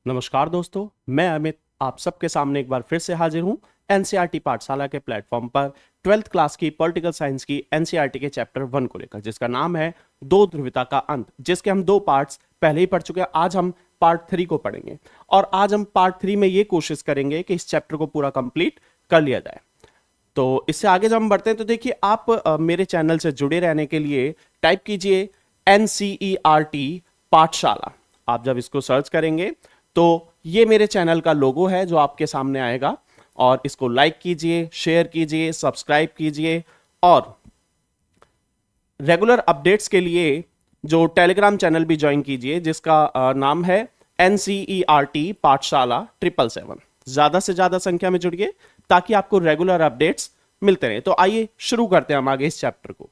नमस्कार दोस्तों, मैं अमित आप सबके सामने एक बार फिर से हाजिर हूं एनसीईआरटी पाठशाला के प्लेटफॉर्म पर 12th क्लास की पॉलिटिकल साइंस की एनसीईआरटी के चैप्टर 1 को लेकर, जिसका नाम है दो ध्रुवता का अंत, जिसके हम दो पार्ट्स पहले ही पढ़ चुके हैं। आज हम पार्ट 3 को पढ़ेंगे और आज हम पार्ट 3 में ये कोशिश करेंगे कि इस चैप्टर को पूरा कंप्लीट कर लिया जाए। तो इससे आगे जब हम बढ़ते हैं तो देखिए, आप मेरे चैनल से जुड़े रहने के लिए टाइप कीजिए एनसीईआरटी पाठशाला। आप जब इसको सर्च करेंगे तो ये मेरे चैनल का लोगो है जो आपके सामने आएगा, और इसको लाइक कीजिए, शेयर कीजिए, सब्सक्राइब कीजिए, और रेगुलर अपडेट्स के लिए जो टेलीग्राम चैनल भी ज्वाइन कीजिए, जिसका नाम है एनसीईआरटी पाठशाला 777। ज्यादा से ज्यादा संख्या में जुड़िए ताकि आपको रेगुलर अपडेट्स मिलते रहे। तो आइए शुरू करते हैं हम आगे इस चैप्टर को।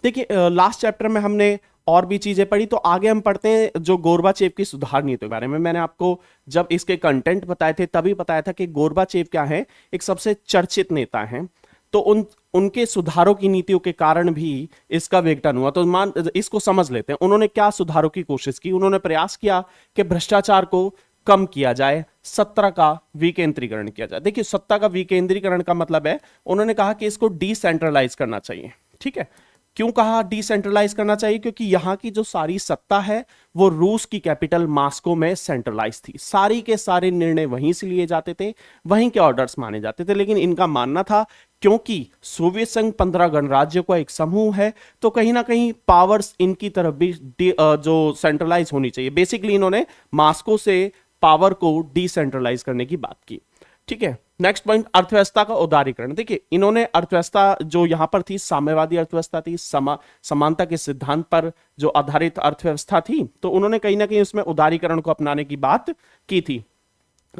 देखिए, लास्ट चैप्टर में हमने और भी चीजें पढ़ी, तो आगे हम पढ़ते हैं जो गोर्बाचेव की सुधार नीति के बारे में। मैंने आपको जब इसके कंटेंट बताए थे तभी बताया था कि गोर्बाचेव क्या है, एक सबसे चर्चित नेता हैं, तो उनके सुधारों की नीतियों के कारण भी इसका विघटन हुआ। तो इसको समझ लेते हैं। उन्होंने क्या सुधारों की कोशिश की? उन्होंने प्रयास किया कि भ्रष्टाचार को कम किया जाए, सत्ता का विकेंद्रीकरण किया जाए। देखिए, सत्ता का विकेंद्रीकरण का मतलब है, उन्होंने कहा कि इसको डिसेंट्रलाइज करना चाहिए। ठीक है, क्यों कहा डिसेंट्रलाइज करना चाहिए? क्योंकि यहां की जो सारी सत्ता है वो रूस की कैपिटल मॉस्को में सेंट्रलाइज थी। सारी के सारे निर्णय वहीं से लिए जाते थे, वहीं के ऑर्डर्स माने जाते थे। लेकिन इनका मानना था क्योंकि सोवियत संघ 15 गणराज्यों का एक समूह है, तो कहीं ना कहीं पावर्स इनकी तरफ भी जो सेंट्रलाइज होनी चाहिए। बेसिकली इन्होंने मॉस्को से पावर को डिसेंट्रलाइज करने की बात की। ठीक है, नेक्स्ट पॉइंट, अर्थव्यवस्था का उदारीकरण। देखिए, इन्होंने अर्थव्यवस्था जो यहां पर थी, साम्यवादी अर्थव्यवस्था थी, समानता के सिद्धांत पर जो आधारित अर्थव्यवस्था थी, तो उन्होंने कहीं ना कहीं उसमें उदारीकरण को अपनाने की बात की थी।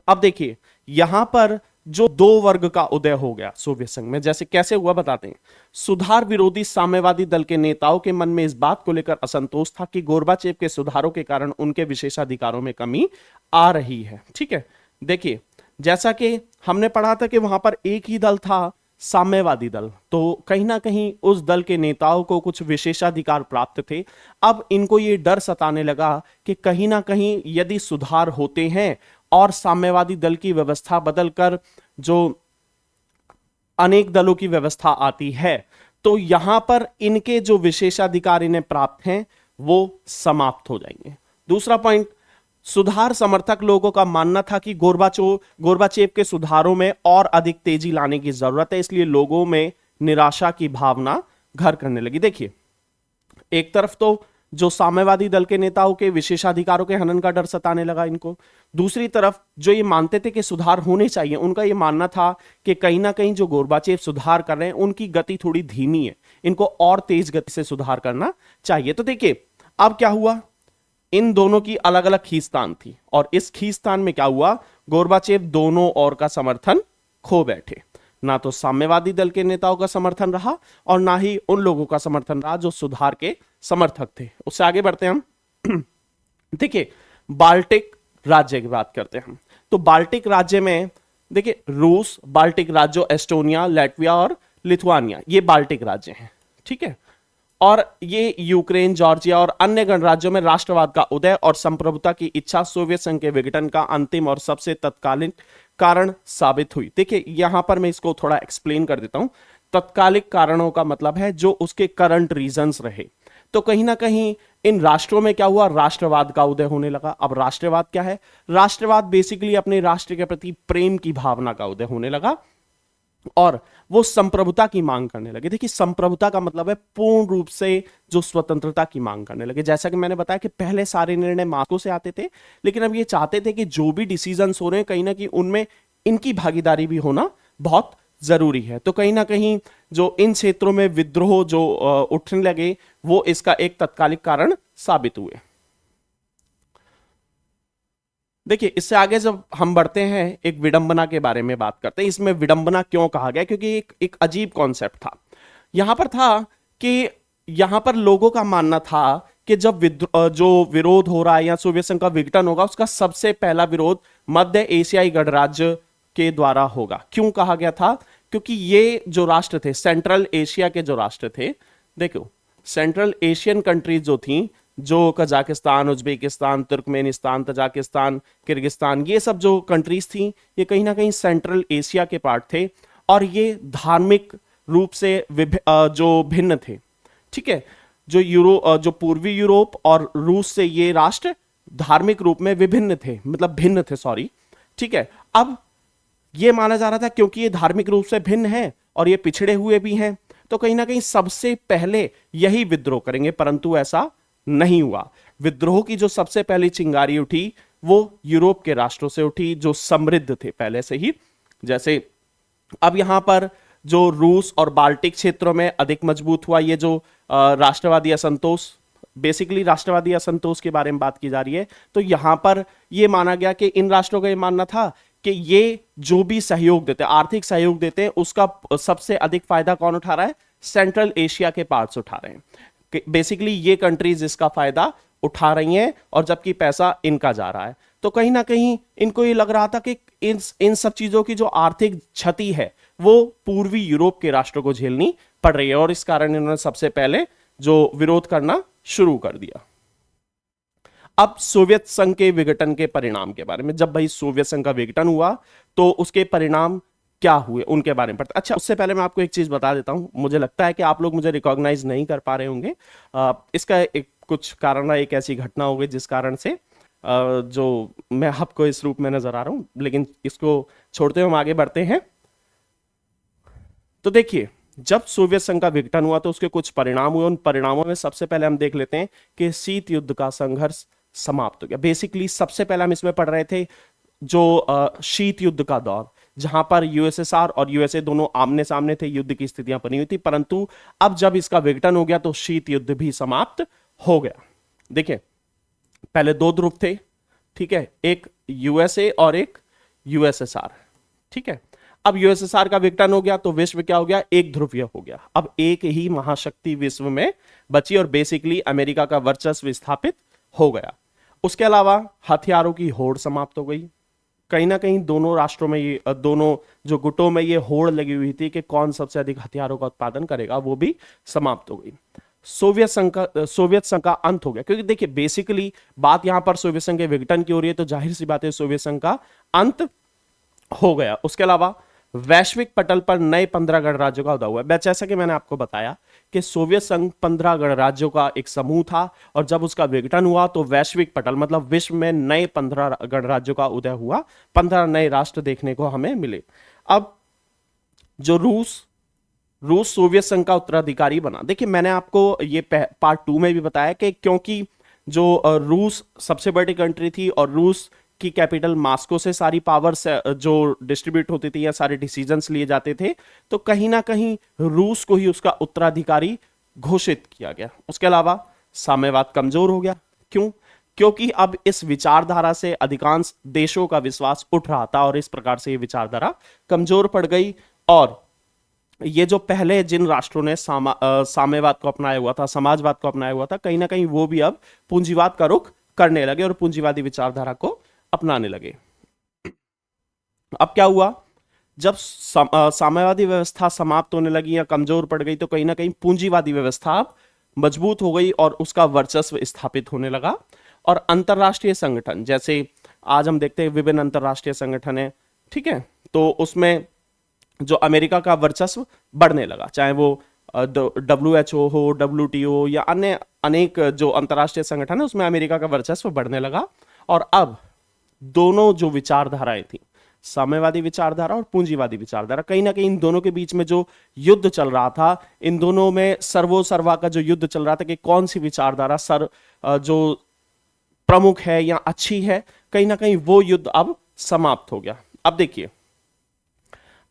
अब देखिए, यहां पर जो दो वर्ग का उदय हो गया सोवियत संघ में, जैसे कैसे हुआ बताते हैं। सुधार विरोधी साम्यवादी दल के नेताओं के मन में इस बात को लेकर असंतोष था कि गोर्बाचेव के सुधारों के कारण उनके विशेषाधिकारों में कमी आ रही है। ठीक है, देखिए, जैसा कि हमने पढ़ा था कि वहां पर एक ही दल था, साम्यवादी दल, तो कहीं ना कहीं उस दल के नेताओं को कुछ विशेषाधिकार प्राप्त थे। अब इनको ये डर सताने लगा कि कहीं ना कहीं यदि सुधार होते हैं और साम्यवादी दल की व्यवस्था बदलकर जो अनेक दलों की व्यवस्था आती है, तो यहां पर इनके जो विशेषाधिकार इन्हें प्राप्त हैं वो समाप्त हो जाएंगे। दूसरा पॉइंट, सुधार समर्थक लोगों का मानना था कि गोर्बाचेव के सुधारों में और अधिक तेजी लाने की जरूरत है, इसलिए लोगों में निराशा की भावना घर करने लगी। देखिए, एक तरफ तो जो साम्यवादी दल के नेताओं के विशेषाधिकारों के हनन का डर सताने लगा इनको, दूसरी तरफ जो ये मानते थे कि सुधार होने चाहिए, उनका ये मानना था कि कहीं ना कहीं जो गोर्बाचेव सुधार कर रहे हैं उनकी गति थोड़ी धीमी है, इनको और तेज गति से सुधार करना चाहिए। तो देखिए, अब क्या हुआ, इन दोनों की अलग अलग खींचतान थी, और इस खींचतान में क्या हुआ, गोर्बाचेव दोनों ओर का समर्थन खो बैठे। ना तो साम्यवादी दल के नेताओं का समर्थन रहा और ना ही उन लोगों का समर्थन रहा जो सुधार के समर्थक थे। उससे आगे बढ़ते हैं हम। देखिए, बाल्टिक राज्य की बात करते हैं हम। तो बाल्टिक राज्य में देखिए, रूस, बाल्टिक राज्यों एस्टोनिया, लातविया और लिथुआनिया, ये बाल्टिक राज्य हैं। ठीक है, और ये यूक्रेन, जॉर्जिया और अन्य गणराज्यों में राष्ट्रवाद का उदय और संप्रभुता की इच्छा सोवियत संघ के विघटन का अंतिम और सबसे तत्कालीन कारण साबित हुई। देखिए, यहां पर मैं इसको थोड़ा एक्सप्लेन कर देता हूं। तत्कालिक कारणों का मतलब है जो उसके करंट रीजंस रहे। तो कहीं ना कहीं इन राष्ट्रों में क्या हुआ, राष्ट्रवाद का उदय होने लगा। अब राष्ट्रवाद क्या है? राष्ट्रवाद बेसिकली अपने राष्ट्र के प्रति प्रेम की भावना का उदय होने लगा और वो संप्रभुता की मांग करने लगे। देखिए, संप्रभुता का मतलब है पूर्ण रूप से जो स्वतंत्रता की मांग करने लगे। जैसा कि मैंने बताया कि पहले सारे निर्णय मॉस्को से आते थे, लेकिन अब ये चाहते थे कि जो भी डिसीजंस हो रहे हैं कहीं ना कहीं उनमें इनकी भागीदारी भी होना बहुत जरूरी है। तो कहीं ना कहीं जो इन क्षेत्रों में विद्रोह जो उठने लगे, वो इसका एक तत्कालिक कारण साबित हुए। देखिए, इससे आगे जब हम बढ़ते हैं, एक विडंबना के बारे में बात करते हैं। इसमें विडंबना क्यों कहा गया? क्योंकि एक अजीब कॉन्सेप्ट था। यहां पर था कि यहां पर लोगों का मानना था कि जब जो विरोध हो रहा है या सोवियत संघ का विघटन होगा, उसका सबसे पहला विरोध मध्य एशियाई गणराज्य के द्वारा होगा। क्यों कहा गया था? क्योंकि ये जो राष्ट्र थे, सेंट्रल एशिया के जो राष्ट्र थे, देखो, सेंट्रल एशियन कंट्रीज जो थी जो Kazakhstan, Uzbekistan, Turkmenistan, Tajikistan, Kyrgyzstan, ये सब जो कंट्रीज थी ये कहीं ना कहीं सेंट्रल एशिया के पार्ट थे और ये धार्मिक रूप से जो भिन्न थे। ठीक है, जो पूर्वी यूरोप और रूस से ये राष्ट्र धार्मिक रूप में विभिन्न थे, मतलब भिन्न थे, सॉरी। ठीक है, अब ये माना जा रहा था क्योंकि ये धार्मिक रूप से भिन्न है और ये पिछड़े हुए भी हैं, तो कहीं ना कहीं सबसे पहले यही विद्रोह करेंगे, परंतु ऐसा नहीं हुआ। विद्रोह की जो सबसे पहली चिंगारी उठी वो यूरोप के राष्ट्रों से उठी जो समृद्ध थे पहले से ही। जैसे अब यहां पर जो रूस और बाल्टिक क्षेत्रों में अधिक मजबूत हुआ ये जो राष्ट्रवादी असंतोष, बेसिकली राष्ट्रवादी असंतोष के बारे में बात की जा रही है, तो यहां पर यह माना गया कि इन राष्ट्रों का यह मानना था कि ये जो भी सहयोग देते हैं, आर्थिक सहयोग देते हैं, उसका सबसे अधिक फायदा कौन उठा रहा है? सेंट्रल एशिया के पार्ट्स उठा रहे हैं। बेसिकली ये कंट्रीज इसका फायदा उठा रही हैं और जबकि पैसा इनका जा रहा है। तो कहीं ना कहीं इनको ये लग रहा था कि इन सब चीजों की जो आर्थिक क्षति है वो पूर्वी यूरोप के राष्ट्रों को झेलनी पड़ रही है और इस कारण इन्होंने सबसे पहले जो विरोध करना शुरू कर दिया। अब सोवियत संघ के विघटन के परिणाम के बारे में, जब भाई सोवियत संघ का विघटन हुआ तो उसके परिणाम क्या हुए उनके बारे में पढ़ते। अच्छा, उससे पहले मैं आपको एक चीज बता देता हूं, मुझे लगता है कि आप लोग मुझे रिकॉग्नाइज नहीं कर पा रहे होंगे। इसका एक कुछ कारण है, एक ऐसी घटना हो गई जिस कारण से जो मैं आपको इस रूप में नजर आ रहा हूं, लेकिन इसको छोड़ते हुए हम आगे बढ़ते हैं। तो देखिए, जब सोवियत संघ का विघटन हुआ तो उसके कुछ परिणाम हुए। उन परिणामों में सबसे पहले हम देख लेते हैं कि शीत युद्ध का संघर्ष समाप्त हो गया। बेसिकली सबसे पहले हम इसमें पढ़ रहे थे जो शीत युद्ध का दौर, जहां पर यूएसएसआर और यूएसए दोनों आमने सामने थे, युद्ध की स्थितियां बनी हुई थी, परंतु अब जब इसका विघटन हो गया तो शीत युद्ध भी समाप्त हो गया। देखिए, पहले दो ध्रुव थे, ठीक है, एक यूएसए और एक यूएसएसआर। ठीक है, अब यूएसएसआर का विघटन हो गया तो विश्व क्या हो गया? एक ध्रुवीय हो गया। अब एक ही महाशक्ति विश्व में बची और बेसिकली अमेरिका का वर्चस्व स्थापित हो गया। उसके अलावा हथियारों की होड़ समाप्त हो गई। कहीं ना कहीं दोनों राष्ट्रों में ये दोनों जो गुटों में ये होड़ लगी हुई थी कि कौन सबसे अधिक हथियारों का उत्पादन करेगा, वो भी समाप्त हो गई। सोवियत संघ का अंत हो गया, क्योंकि देखिए बेसिकली बात यहां पर सोवियत संघ के विघटन की हो रही है, तो जाहिर सी बात है सोवियत संघ का अंत हो गया। उसके अलावा वैश्विक पटल पर नए 15 गणराज्यों का उदय हुआ है। जैसा कि मैंने आपको बताया कि सोवियत संघ 15 गणराज्यों का एक समूह था और जब उसका विघटन हुआ तो वैश्विक पटल मतलब विश्व में नए 15 गणराज्यों का उदय हुआ, 15 नए राष्ट्र देखने को हमें मिले। अब जो रूस सोवियत संघ का उत्तराधिकारी बना। देखिए, मैंने आपको ये पार्ट 2 में भी बताया कि क्योंकि जो रूस सबसे बड़ी कंट्री थी और रूस की कैपिटल मास्को से सारी पावर्स जो डिस्ट्रीब्यूट होती थी या सारे डिसीजंस लिए जाते थे, तो कहीं ना कहीं रूस को ही उसका उत्तराधिकारी घोषित किया गया। उसके अलावा साम्यवाद कमजोर हो गया। क्यों? क्योंकि अब इस विचारधारा से अधिकांश देशों का विश्वास उठ रहा था और इस प्रकार से ये विचारधारा कमजोर पड़ गई और ये जो पहले जिन राष्ट्रों ने साम्यवाद को अपनाया हुआ था, समाजवाद को अपनाया हुआ था, कहीं ना कहीं वो भी अब पूंजीवाद का रुख करने लगे और पूंजीवादी विचारधारा को अपनाने लगे। अब क्या हुआ? जब साम्यवादी व्यवस्था समाप्त होने लगी या कमजोर पड़ गई तो कहीं ना कहीं पूंजीवादी व्यवस्था मजबूत हो गई और उसका वर्चस्व स्थापित होने लगा। और अंतरराष्ट्रीय संगठन, जैसे आज हम देखते हैं विभिन्न अंतरराष्ट्रीय संगठन है, ठीक है, तो उसमें जो अमेरिका का वर्चस्व बढ़ने लगा, चाहे वो WHO हो, WTO या अन्य अनेक जो अंतरराष्ट्रीय संगठन है उसमें अमेरिका का वर्चस्व बढ़ने लगा। और अब दोनों जो विचारधाराएं थी, साम्यवादी विचारधारा और पूंजीवादी विचारधारा, कहीं ना कहीं इन दोनों के बीच में जो युद्ध चल रहा था, इन दोनों में सर्वा का जो युद्ध चल रहा था कि कौन सी विचारधारा जो प्रमुख है या अच्छी है, कहीं ना कहीं वो युद्ध अब समाप्त हो गया। अब देखिए,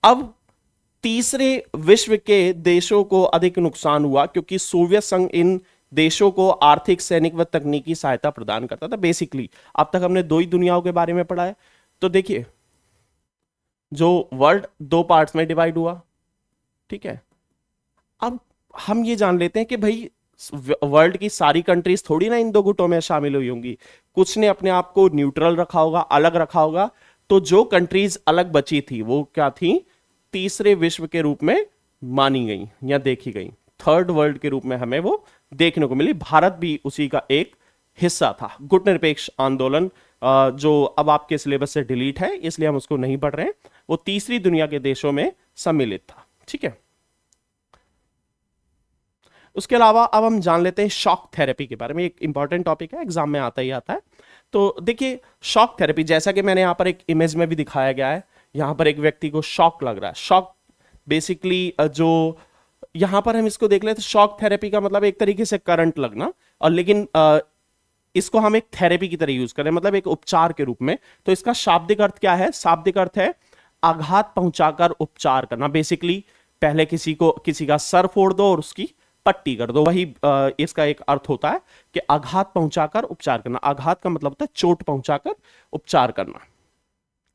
अब तीसरे विश्व के देशों को अधिक नुकसान हुआ क्योंकि सोवियत संघ इन देशों को आर्थिक, सैनिक व तकनीकी सहायता प्रदान करता था। बेसिकली अब तक हमने दो ही दुनियाओं के बारे में पढ़ा है। तो देखिए, जो वर्ल्ड दो पार्ट्स में डिवाइड हुआ, ठीक है, अब हम ये जान लेते हैं कि भाई वर्ल्ड की सारी कंट्रीज थोड़ी ना इन दो गुटों में शामिल हुई होंगी, कुछ ने अपने आप को न्यूट्रल रखा होगा, अलग रखा होगा। तो जो कंट्रीज अलग बची थी वो क्या थी? तीसरे विश्व के रूप में मानी गई या देखी गई, थर्ड वर्ल्ड के रूप में हमें वो देखने को मिली। भारत भी उसी का एक हिस्सा था। गुट निरपेक्ष आंदोलन जो अब आपके सिलेबस से डिलीट है, इसलिए हम उसको नहीं पढ़ रहे हैं, वो तीसरी दुनिया के देशों में सम्मिलित था। ठीक है, उसके अलावा अब हम जान लेते हैं शॉक थेरेपी के बारे में। एक इंपॉर्टेंट टॉपिक है, एग्जाम में आता ही आता है। तो देखिए, शॉक थेरेपी, जैसा कि मैंने यहां पर एक इमेज में भी दिखाया गया है, यहां पर एक व्यक्ति को शॉक लग रहा है। शॉक बेसिकली जो यहां पर हम इसको देख लेते, शॉक थेरेपी का मतलब एक तरीके से करंट लगना, और लेकिन इसको हम एक थेरेपी की तरह यूज करें, मतलब एक उपचार के रूप में। तो इसका शाब्दिक अर्थ क्या है? शाब्दिक अर्थ है आघात पहुंचाकर उपचार करना। बेसिकली पहले किसी का सर फोड़ दो और उसकी पट्टी कर दो, वही इसका एक अर्थ होता है कि आघात पहुंचाकर उपचार करना। आघात का मतलब होता है चोट पहुंचाकर उपचार करना।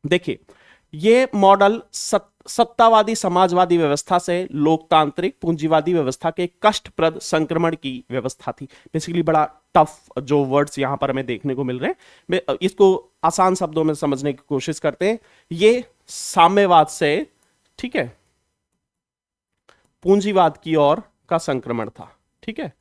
देखिए, ये मॉडल सत्तावादी समाजवादी व्यवस्था से लोकतांत्रिक पूंजीवादी व्यवस्था के कष्टप्रद संक्रमण की व्यवस्था थी। बेसिकली बड़ा टफ जो वर्ड्स यहां पर हमें देखने को मिल रहे हैं, इसको आसान शब्दों में समझने की कोशिश करते हैं। ये साम्यवाद से, ठीक है, पूंजीवाद की ओर का संक्रमण था। ठीक है,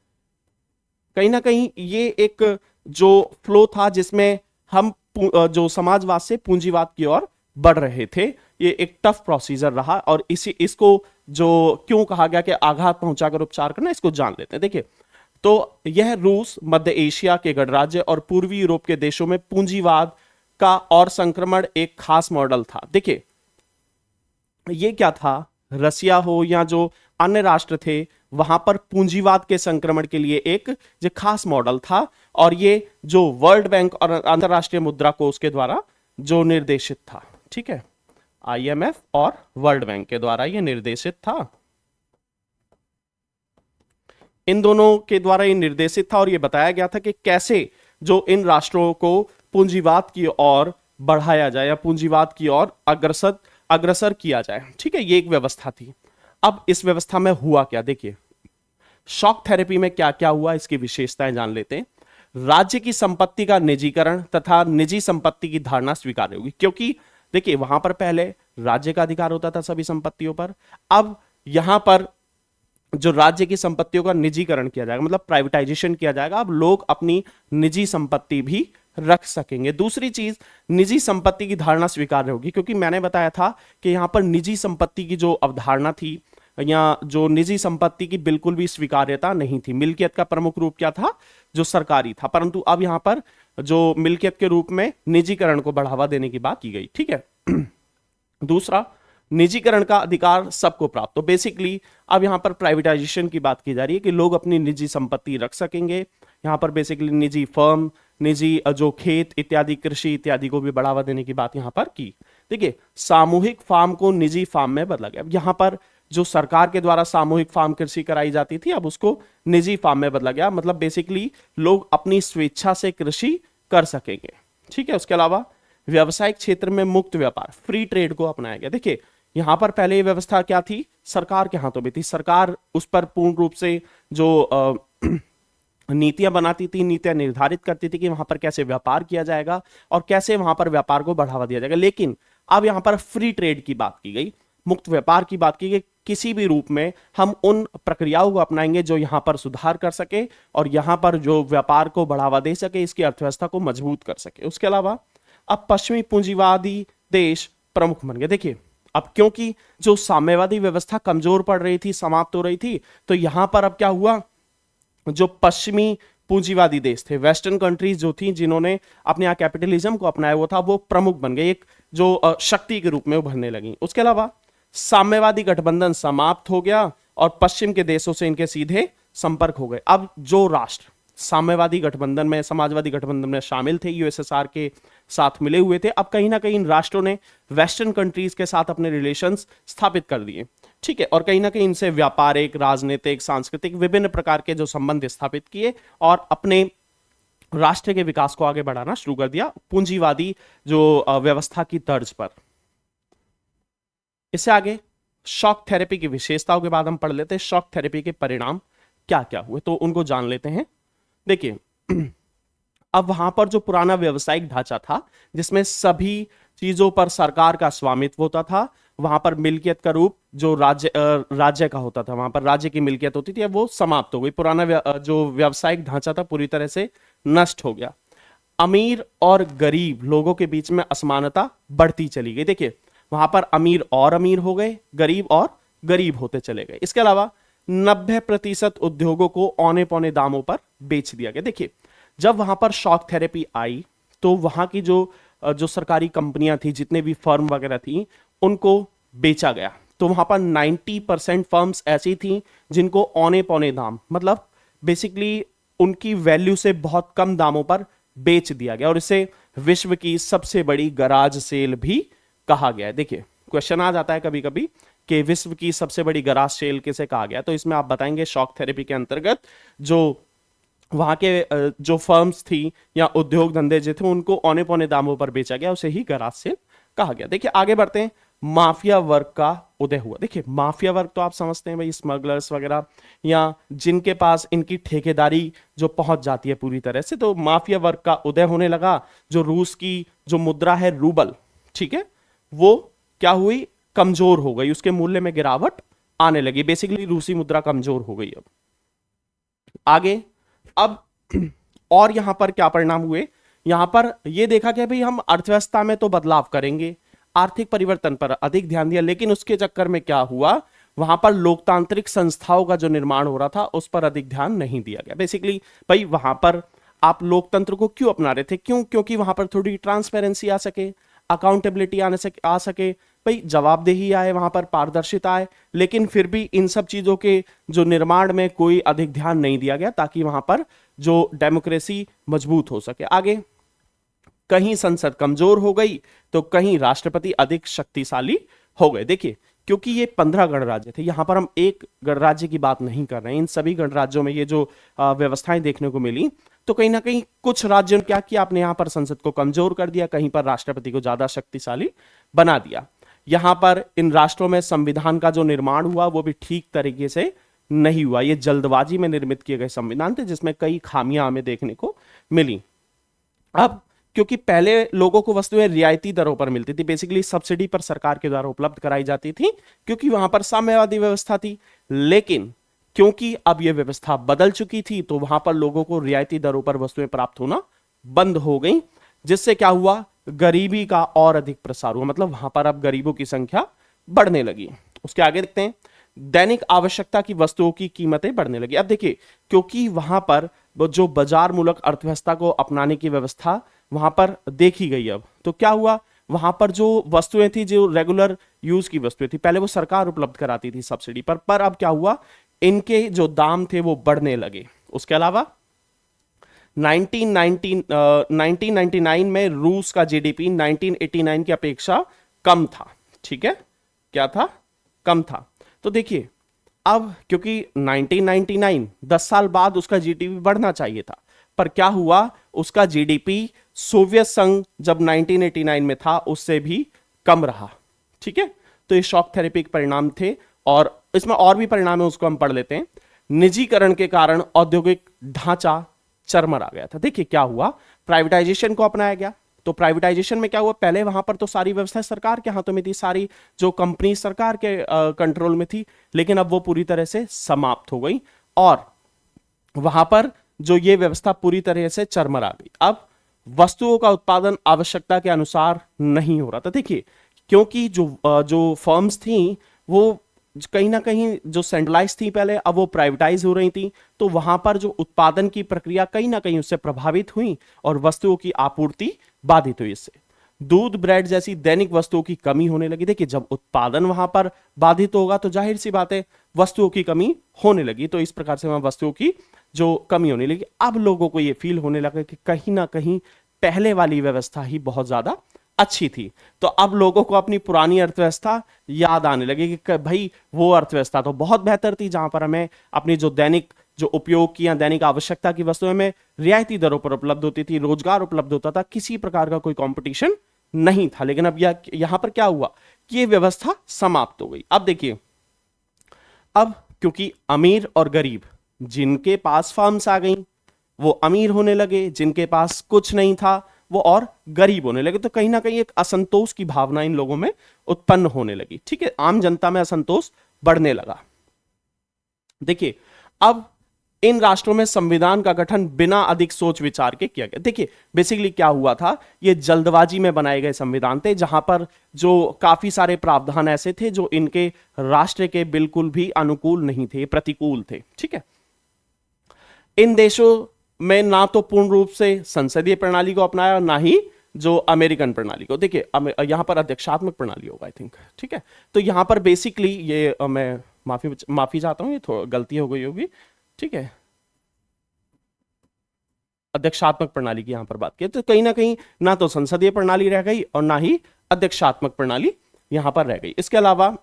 कहीं ना कहीं ये एक जो फ्लो था जिसमें हम जो समाजवाद से पूंजीवाद की ओर बढ़ रहे थे, ये एक टफ प्रोसीजर रहा। और इसको जो क्यों कहा गया कि आघात पहुंचाकर उपचार करना, इसको जान लेते हैं। देखिए, तो यह रूस, मध्य एशिया के गणराज्य और पूर्वी यूरोप के देशों में पूंजीवाद का और संक्रमण एक खास मॉडल था। देखिए, ये क्या था, रसिया हो या जो अन्य राष्ट्र थे, वहां पर पूंजीवाद के संक्रमण के लिए एक जो खास मॉडल था, और ये जो वर्ल्ड बैंक और अंतरराष्ट्रीय मुद्रा कोष के द्वारा जो निर्देशित था। ठीक है, IMF और वर्ल्ड बैंक के द्वारा ये निर्देशित था, इन दोनों के द्वारा ये निर्देशित था। और ये बताया गया था कि कैसे जो इन राष्ट्रों को पूंजीवाद की ओर बढ़ाया जाए या पूंजीवाद की ओर अग्रसर किया जाए। ठीक है, ये एक व्यवस्था थी। अब इस व्यवस्था में हुआ क्या, देखिए, शॉक थेरेपी में क्या क्या हुआ, इसकी विशेषताएं जान लेते हैं। राज्य की संपत्ति का निजीकरण तथा निजी संपत्ति की धारणा स्वीकार्य होगी, क्योंकि देखिए, वहां पर पहले राज्य का अधिकार होता था सभी संपत्तियों पर। अब यहां पर जो राज्य की संपत्तियों का निजीकरण किया जाएगा, मतलब प्राइवेटाइजेशन किया जाएगा। अब लोग अपनी निजी संपत्ति भी रख सकेंगे। दूसरी चीज, निजी संपत्ति की धारणा स्वीकार्य होगी, क्योंकि मैंने बताया था कि यहां पर निजी संपत्ति की जो अवधारणा थी, या जो निजी संपत्ति की बिल्कुल भी स्वीकार्यता नहीं थी। मिल्कियत का प्रमुख रूप क्या था? जो सरकारी था। परंतु अब यहां पर जो मिल्कियत के रूप में निजीकरण को बढ़ावा देने की बात की गई। ठीक है, दूसरा, निजीकरण का अधिकार सबको प्राप्त। तो बेसिकली अब यहां पर प्राइवेटाइजेशन की बात की जा रही है कि लोग अपनी निजी संपत्ति रख सकेंगे। यहां पर बेसिकली निजी फर्म, निजी जो खेत इत्यादि, कृषि इत्यादि को भी बढ़ावा देने की बात यहां पर की। देखिए, सामूहिक फार्म को निजी फार्म में बदला गया। अब यहां पर जो सरकार के द्वारा सामूहिक फार्म कृषि कराई जाती थी, अब उसको निजी फार्म में बदला गया। मतलब बेसिकली लोग अपनी स्वेच्छा से कृषि कर सकेंगे। ठीक है, उसके अलावा व्यवसायिक क्षेत्र में मुक्त व्यापार, फ्री ट्रेड को अपनाया गया। देखिए, यहां पर पहले ये व्यवस्था क्या थी? सरकार के हाथों में थी। सरकार उस पर पूर्ण रूप से जो नीतियां बनाती थी, नीतियां निर्धारित करती थी कि वहां पर कैसे व्यापार किया जाएगा और कैसे वहां पर व्यापार को बढ़ावा दिया जाएगा। लेकिन अब यहां पर फ्री ट्रेड की बात की गई, मुक्त व्यापार की बात की गई। किसी भी रूप में हम उन प्रक्रियाओं को अपनाएंगे जो यहां पर सुधार कर सके और यहां पर जो व्यापार को बढ़ावा दे सके, इसकी अर्थव्यवस्था को मजबूत कर सके। उसके अलावा अब पश्चिमी पूंजीवादी देश प्रमुख बन गए। देखिए, अब क्योंकि जो साम्यवादी व्यवस्था कमजोर पड़ रही थी, समाप्त हो रही थी, तो यहां पर अब क्या हुआ, जो पश्चिमी पूंजीवादी देश थे, वेस्टर्न कंट्रीज जो थी, जिन्होंने अपने यहाँ कैपिटलिज्म को अपनाया हुआ था, वो प्रमुख बन गए, एक जो शक्ति के रूप में उभरने लगी। उसके अलावा साम्यवादी गठबंधन समाप्त हो गया और पश्चिम के देशों से इनके सीधे संपर्क हो गए। अब जो राष्ट्र साम्यवादी गठबंधन में, समाजवादी गठबंधन में शामिल थे, यूएसएसआर के साथ मिले हुए थे, अब कहीं ना कहीं इन राष्ट्रों ने वेस्टर्न कंट्रीज के साथ अपने रिलेशंस स्थापित कर दिए। ठीक है, और कहीं ना कहीं इनसे व्यापारिक, राजनीतिक, सांस्कृतिक विभिन्न प्रकार के जो संबंध स्थापित किए और अपने राष्ट्र के विकास को आगे बढ़ाना शुरू कर दिया पूंजीवादी जो व्यवस्था की तर्ज पर। इससे आगे शॉक थेरेपी की विशेषताओं के बाद हम पढ़ लेते हैं शॉक थेरेपी के परिणाम क्या क्या हुए, तो उनको जान लेते हैं। देखिए, अब वहां पर जो पुराना व्यावसायिक ढांचा था, जिसमें सभी चीजों पर सरकार का स्वामित्व होता था, वहां पर मिल्कियत का रूप जो राज्य का होता था, वहां पर राज्य की मिल्कियत होती थी, अब वो समाप्त हो गई। पुराना जो व्यावसायिक ढांचा था पूरी तरह से नष्ट हो गया। अमीर और गरीब लोगों के बीच में असमानता बढ़ती चली गई। देखिए वहां पर अमीर और अमीर हो गए, गरीब और गरीब होते चले गए। इसके अलावा 90% उद्योगों को औने पौने दामों पर बेच दिया गया। देखिए जब वहां पर शॉक थेरेपी आई तो वहां की जो सरकारी कंपनियां थी, जितने भी फर्म वगैरह थी, उनको बेचा गया। तो वहां पर 90% फर्म्स ऐसी थी जिनको औने पौने दाम, मतलब बेसिकली उनकी वैल्यू से बहुत कम दामों पर बेच दिया गया, और इसे विश्व की सबसे बड़ी गराज सेल भी कहा गया है। देखिए क्वेश्चन आ जाता है कभी कभी कि विश्व की सबसे बड़ी गराज सेल किसे कहा गया, तो इसमें आप बताएंगे शॉक थेरेपी के अंतर्गत जो वहां के जो फर्म्स थी या उद्योग धंधे जो थे उनको औने पौने दामों पर बेचा गया, उसे ही गराज सेल कहा गया। देखिए आगे बढ़ते हैं। माफिया वर्ग का उदय हुआ। देखिए माफिया वर्ग तो आप समझते हैं भाई, स्मगलर्स वगैरह, या जिनके पास इनकी ठेकेदारी जो पहुंच जाती है पूरी तरह से, तो माफिया वर्ग का उदय होने लगा। जो रूस की जो मुद्रा है रूबल, ठीक है, वो क्या हुई, कमजोर हो गई, उसके मूल्य में गिरावट आने लगी। बेसिकली रूसी मुद्रा कमजोर हो गई। अब आगे, अब और यहां पर क्या परिणाम हुए, यहां पर यह देखा कि भाई हम अर्थव्यवस्था में तो बदलाव करेंगे, आर्थिक परिवर्तन पर अधिक ध्यान दिया, लेकिन उसके चक्कर में क्या हुआ, वहां पर लोकतांत्रिक संस्थाओं का जो निर्माण हो रहा था उस पर अधिक ध्यान नहीं दिया गया। बेसिकली भाई वहां पर आप लोकतंत्र को क्यों अपना रहे थे, क्यों, क्योंकि वहां पर थोड़ी ट्रांसपेरेंसी आ सके, अकाउंटेबिलिटी आ सके, भाई जवाबदेही आए, वहां पर पारदर्शिता आए। लेकिन फिर भी इन सब चीजों के जो निर्माण में कोई अधिक ध्यान नहीं दिया गया ताकि वहां पर जो डेमोक्रेसी मजबूत हो सके। आगे, कहीं संसद कमजोर हो गई तो कहीं राष्ट्रपति अधिक शक्तिशाली हो गए। देखिए क्योंकि ये 15 गणराज्य थे, यहां पर हम एक गणराज्य की बात नहीं कर रहे हैं, इन सभी गणराज्यों में ये जो व्यवस्थाएं देखने को मिली, तो कहीं ना कहीं कुछ राज्यों ने क्या किया, आपने यहां पर संसद को कमजोर कर दिया, कहीं पर राष्ट्रपति को ज्यादा शक्तिशाली बना दिया। यहां पर इन राष्ट्रों में संविधान का जो निर्माण हुआ वो भी ठीक तरीके से नहीं हुआ। ये जल्दबाजी में निर्मित किए गए संविधान थे जिसमें कई खामियां हमें देखने को मिली। अब क्योंकि पहले लोगों को वस्तुएं रियायती दरों पर मिलती थी, बेसिकली सब्सिडी पर सरकार के द्वारा उपलब्ध कराई जाती थी, क्योंकि वहां पर साम्यवादी व्यवस्था थी। लेकिन क्योंकि अब यह व्यवस्था बदल चुकी थी तो वहां पर लोगों को रियायती दरों पर वस्तुएं प्राप्त होना बंद हो गई, जिससे क्या हुआ, गरीबी का और अधिक प्रसार हुआ, मतलब वहां पर अब गरीबों की संख्या बढ़ने लगी। उसके आगे देखते हैं, दैनिक आवश्यकता की वस्तुओं की कीमतें बढ़ने लगी। अब देखिए क्योंकि वहां पर जो बाजार मूलक अर्थव्यवस्था को अपनाने की व्यवस्था वहां पर देखी गई, अब तो क्या हुआ, वहां पर जो वस्तुएं थी, जो रेगुलर यूज की वस्तुएं थी, पहले वो सरकार उपलब्ध कराती थी सब्सिडी पर अब क्या हुआ, इनके जो दाम थे वो बढ़ने लगे। उसके अलावा 1999 में रूस का जीडीपी 1989 की अपेक्षा कम था, ठीक है, क्या था, कम था। तो देखिए अब क्योंकि 1999 10 साल बाद उसका जीडीपी बढ़ना चाहिए था, पर क्या हुआ, उसका जीडीपी सोवियत संघ जब 1989 में था उससे भी कम रहा, ठीक है। तो ये शॉक थेरेपी के परिणाम थे, और इसमें और भी परिणाम है, उसको हम पढ़ लेते हैं। निजीकरण के कारण औद्योगिक ढांचा चरमरा गया था। देखिए क्या हुआ, प्राइवेटाइजेशन को अपनाया गया, तो प्राइवेटाइजेशन में क्या हुआ, पहले वहां पर तो सारी व्यवस्था सरकार के हाथों में थी, सारी जो कंपनी सरकार के कंट्रोल में थी, लेकिन अब वो पूरी तरह से समाप्त हो गई और वहां पर जो ये व्यवस्था पूरी तरह से चरमरा गई। अब वस्तुओं का उत्पादन आवश्यकता के अनुसार नहीं हो रहा था। देखिए क्योंकि जो फर्म्स थी वो कहीं ना कहीं जो सेंट्रलाइज थी पहले, अब वो प्राइवेटाइज हो रही थी, तो वहां पर जो उत्पादन की प्रक्रिया कहीं ना कहीं उससे प्रभावित हुई और वस्तुओं की आपूर्ति बाधित हुई। इससे दूध, ब्रेड जैसी दैनिक वस्तुओं की कमी होने लगी। देखिए जब उत्पादन वहां पर बाधित होगा तो जाहिर सी बात है वस्तुओं की कमी होने लगी, तो इस प्रकार से वहां वस्तुओं की जो कमी होने लगी। अब लोगों को यह फील होने लगा कि कहीं ना कहीं पहले वाली व्यवस्था ही बहुत ज्यादा अच्छी थी, तो अब लोगों को अपनी पुरानी अर्थव्यवस्था याद आने लगी कि भाई वो अर्थव्यवस्था तो बहुत बेहतर थी, जहां पर हमें अपनी जो दैनिक जो उपयोग की या दैनिक आवश्यकता की वस्तुएं में रियायती दरों पर उपलब्ध होती थी, रोजगार उपलब्ध होता था, किसी प्रकार का कोई कंपटीशन नहीं था। लेकिन अब यहां पर क्या हुआ कि ये व्यवस्था समाप्त हो गई। अब देखिए, अब क्योंकि अमीर और गरीब, जिनके पास फर्म्स आ गई वो अमीर होने लगे, जिनके पास कुछ नहीं था वो और गरीब होने लगे, तो कहीं ना कहीं एक असंतोष की भावना इन लोगों में उत्पन्न होने लगी, ठीक है, आम जनता में असंतोष बढ़ने लगा। देखिए अब इन राष्ट्रों में संविधान का गठन बिना अधिक सोच विचार के किया गया। देखिए बेसिकली क्या हुआ था, ये जल्दबाजी में बनाए गए संविधान थे, जहां पर जो काफी सारे प्रावधान ऐसे थे जो इनके राष्ट्र के बिल्कुल भी अनुकूल नहीं थे, प्रतिकूल थे। ठीक है, इन देशों में ना तो पूर्ण रूप से संसदीय प्रणाली को अपनाया और ना ही जो अमेरिकन प्रणाली को। देखिए यहां पर अध्यक्षात्मक प्रणाली होगा आई थिंक। ठीक है, तो यहां पर बेसिकली ये मैं माफी चाहता हूं, ये थोड़ा गलती हो गई होगी। ठीक है, अध्यक्षात्मक प्रणाली की यहां पर बात की तो कहीं ना कहीं ना तो संसदीय प्रणाली रह गई और ना ही अध्यक्षात्मक प्रणाली यहां पर रह गई। इसके अलावा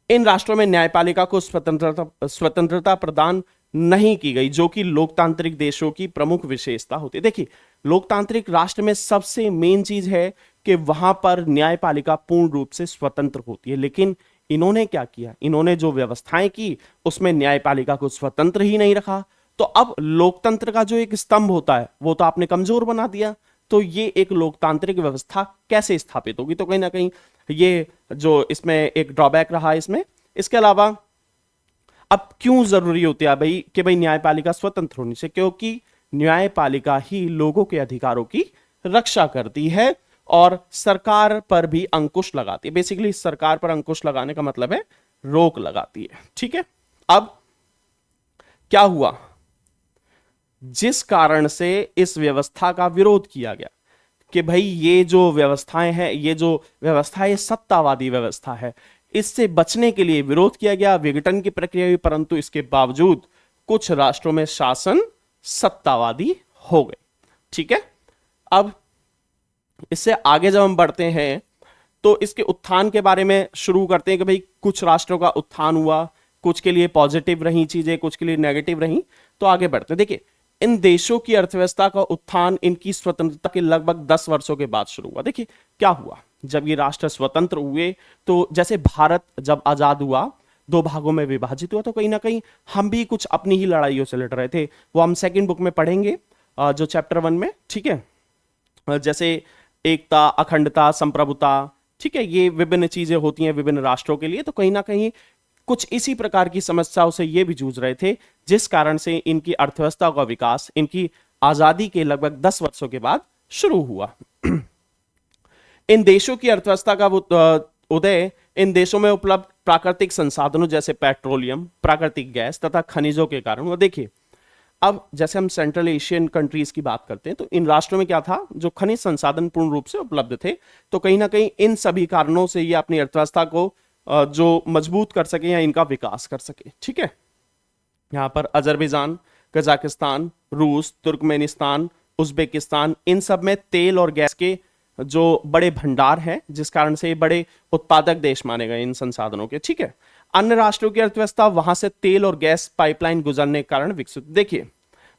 इन राष्ट्रों में न्यायपालिका को स्वतंत्रता प्रदान नहीं की गई, जो कि लोकतांत्रिक देशों की प्रमुख विशेषता होती है। देखिए लोकतांत्रिक राष्ट्र में सबसे मेन चीज है कि वहां पर न्यायपालिका पूर्ण रूप से स्वतंत्र होती है, लेकिन इन्होंने क्या किया, इन्होंने जो व्यवस्थाएं की उसमें न्यायपालिका को स्वतंत्र ही नहीं रखा। तो अब लोकतंत्र का जो एक स्तंभ होता है वो तो आपने कमजोर बना दिया, तो ये एक लोकतांत्रिक व्यवस्था कैसे स्थापित होगी, तो कहीं ना कहीं ये जो इसमें एक ड्रॉबैक रहा इसमें। इसके अलावा अब क्यों जरूरी होती है भाई कि भाई न्यायपालिका स्वतंत्र होनी चाहिए, क्योंकि न्यायपालिका ही लोगों के अधिकारों की रक्षा करती है और सरकार पर भी अंकुश लगाती है। बेसिकली सरकार पर अंकुश लगाने का मतलब है रोक लगाती है। ठीक है, अब क्या हुआ, जिस कारण से इस व्यवस्था का विरोध किया गया कि भाई ये जो व्यवस्थाएं हैं, ये जो व्यवस्था है सत्तावादी व्यवस्था है, इससे बचने के लिए विरोध किया गया, विघटन की प्रक्रिया हुई, परंतु इसके बावजूद कुछ राष्ट्रों में शासन सत्तावादी हो गए। ठीक है, अब इससे आगे जब हम बढ़ते हैं तो इसके उत्थान के बारे में शुरू करते हैं कि भाई कुछ राष्ट्रों का उत्थान हुआ, कुछ के लिए पॉजिटिव रही चीजें, कुछ के लिए नेगेटिव रही। तो आगे बढ़ते हैं, देखिए इन देशों की अर्थव्यवस्था का उत्थान इनकी स्वतंत्रता के लगभग 10 वर्षों के बाद शुरू हुआ। देखिए क्या हुआ, जब ये राष्ट्र स्वतंत्र हुए तो जैसे भारत जब आजाद हुआ, दो भागों में विभाजित हुआ, तो कहीं ना कहीं हम भी कुछ अपनी ही लड़ाइयों से लड़ रहे थे। वो हम सेकंड बुक में पढ़ेंगे जो चैप्टर 1 में। ठीक है, जैसे एकता, अखंडता, संप्रभुता, ठीक है, ये विभिन्न चीजें होती हैं विभिन्न राष्ट्रों के लिए। तो कहीं ना कहीं कुछ इसी प्रकार की समस्याओं से ये भी जूझ रहे थे, जिस कारण से इनकी अर्थव्यवस्था का विकास इनकी आजादी के लगभग 10 वर्षों के बाद शुरू हुआ। इन देशों की अर्थव्यवस्था का उदय इन देशों में उपलब्ध प्राकृतिक संसाधनों जैसे पेट्रोलियम, प्राकृतिक गैस तथा खनिजों के कारण हुआ। देखिए अब जैसे हम सेंट्रल एशियन कंट्रीज की बात करते हैं तो इन राष्ट्रों में क्या था, जो खनिज संसाधन पूर्ण रूप से उपलब्ध थे, तो कहीं ना कहीं इन सभी कारणों से ये अपनी अर्थव्यवस्था को जो मजबूत कर सके या इनका विकास कर सके। ठीक है, यहां पर अजरबैजान, कजाकिस्तान, रूस, तुर्कमेनिस्तान, उज्बेकिस्तान, इन सब में तेल और गैस के जो बड़े भंडार हैं, जिस कारण से बड़े उत्पादक देश माने गए इन संसाधनों के। ठीक है, अन्य राष्ट्रों की अर्थव्यवस्था वहां से तेल और गैस पाइपलाइन गुजरने के कारण विकसित। देखिए